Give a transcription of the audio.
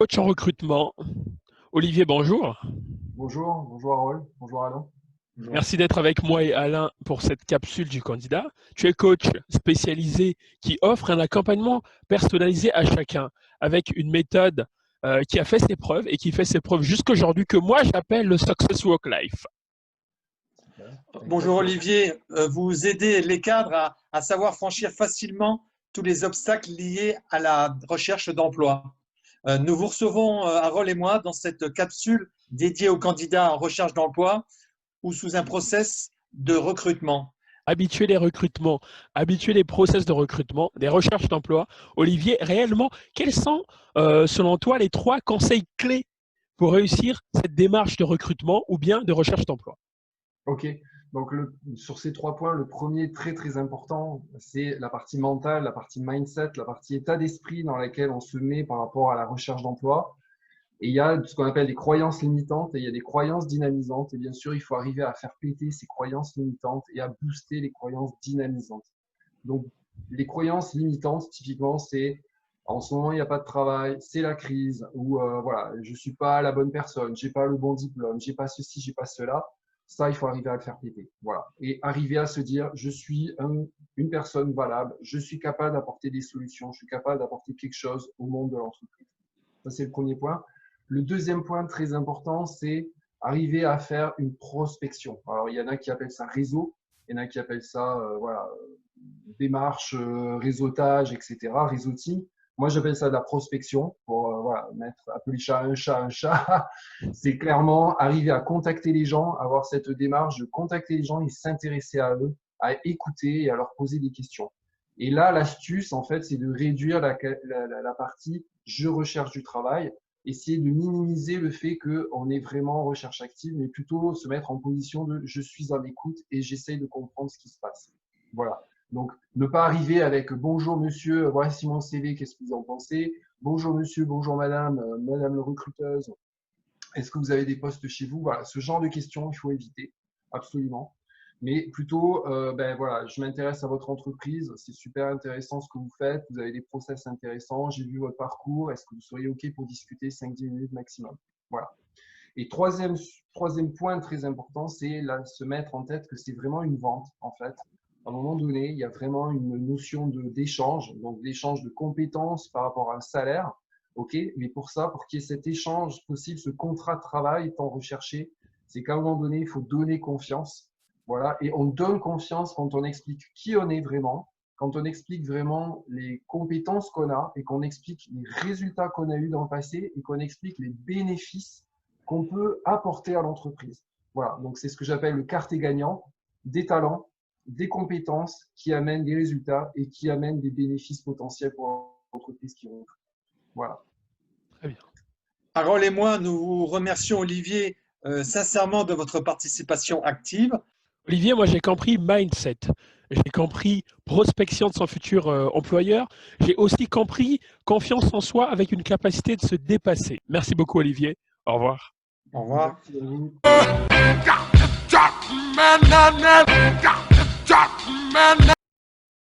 coach en recrutement. Olivier, bonjour. Bonjour Harold, bonjour Alain. Bonjour. Merci d'être avec moi et Alain pour cette capsule du candidat. Tu es coach spécialisé qui offre un accompagnement personnalisé à chacun avec une méthode qui a fait ses preuves et qui fait ses preuves jusqu'aujourd'hui que moi j'appelle le Success Work Life. Bonjour Olivier, vous aidez les cadres à savoir franchir facilement tous les obstacles liés à la recherche d'emploi. Nous vous recevons, Harold et moi, dans cette capsule dédiée aux candidats en recherche d'emploi ou sous un process de recrutement. Habituer les recrutements, habituer les process de recrutement, des recherches d'emploi. Olivier, réellement, quels sont, selon toi, les 3 conseils clés pour réussir cette démarche de recrutement ou bien de recherche d'emploi? Ok, donc sur ces 3 points, le premier très important, c'est la partie mentale, la partie mindset, la partie état d'esprit dans laquelle on se met par rapport à la recherche d'emploi. Et il y a ce qu'on appelle des croyances limitantes et il y a des croyances dynamisantes. Et bien sûr, il faut arriver à faire péter ces croyances limitantes et à booster les croyances dynamisantes. Donc, les croyances limitantes, typiquement, c'est en ce moment, il n'y a pas de travail, c'est la crise, ou voilà, je ne suis pas la bonne personne, je n'ai pas le bon diplôme, je n'ai pas ceci, je n'ai pas cela. Ça, il faut arriver à le faire péter. Voilà. Et arriver à se dire, je suis une personne valable, je suis capable d'apporter des solutions, je suis capable d'apporter quelque chose au monde de l'entreprise. Ça, c'est le premier point. Le deuxième point très important, c'est arriver à faire une prospection. Alors, il y en a qui appellent ça réseau, il y en a qui appellent ça voilà, démarche, réseautage, etc., réseauting. Moi, j'appelle ça de la prospection pour voilà, appeler chat un chat un chat. C'est clairement arriver à contacter les gens, avoir cette démarche de contacter les gens et s'intéresser à eux, à écouter et à leur poser des questions. Et là, l'astuce, en fait, c'est de réduire la partie « je recherche du travail », essayer de minimiser le fait qu'on est vraiment en recherche active, mais plutôt se mettre en position de « je suis en écoute et j'essaye de comprendre ce qui se passe ». Voilà. Donc, ne pas arriver avec « bonjour monsieur, voici mon CV, qu'est-ce que vous en pensez ?»« Bonjour monsieur, bonjour madame, madame le recruteuse, est-ce que vous avez des postes chez vous ?» Voilà, ce genre de questions, il faut éviter, absolument. Mais plutôt, ben voilà, je m'intéresse à votre entreprise, c'est super intéressant ce que vous faites, vous avez des process intéressants, j'ai vu votre parcours, est-ce que vous seriez OK pour discuter 5-10 minutes maximum? Voilà. Et troisième point très important, c'est se mettre en tête que c'est vraiment une vente, en fait. À un moment donné, il y a vraiment une notion d'échange, donc d'échange de compétences par rapport à un salaire. OK, mais pour ça, pour qu'il y ait cet échange possible, ce contrat de travail tant recherché, c'est qu'à un moment donné, il faut donner confiance. Voilà, et on donne confiance quand on explique qui on est vraiment, quand on explique vraiment les compétences qu'on a et qu'on explique les résultats qu'on a eus dans le passé et qu'on explique les bénéfices qu'on peut apporter à l'entreprise. Voilà, donc c'est ce que j'appelle le quartier gagnant, des talents, des compétences qui amènent des résultats et qui amènent des bénéfices potentiels pour l'entreprise qui rentre. Voilà. Très bien. Harold et moi, nous vous remercions, Olivier, sincèrement de votre participation active. Olivier, moi j'ai compris mindset, j'ai compris prospection de son futur employeur, j'ai aussi compris confiance en soi avec une capacité de se dépasser. Merci beaucoup Olivier, au revoir. Au revoir. Merci à vous.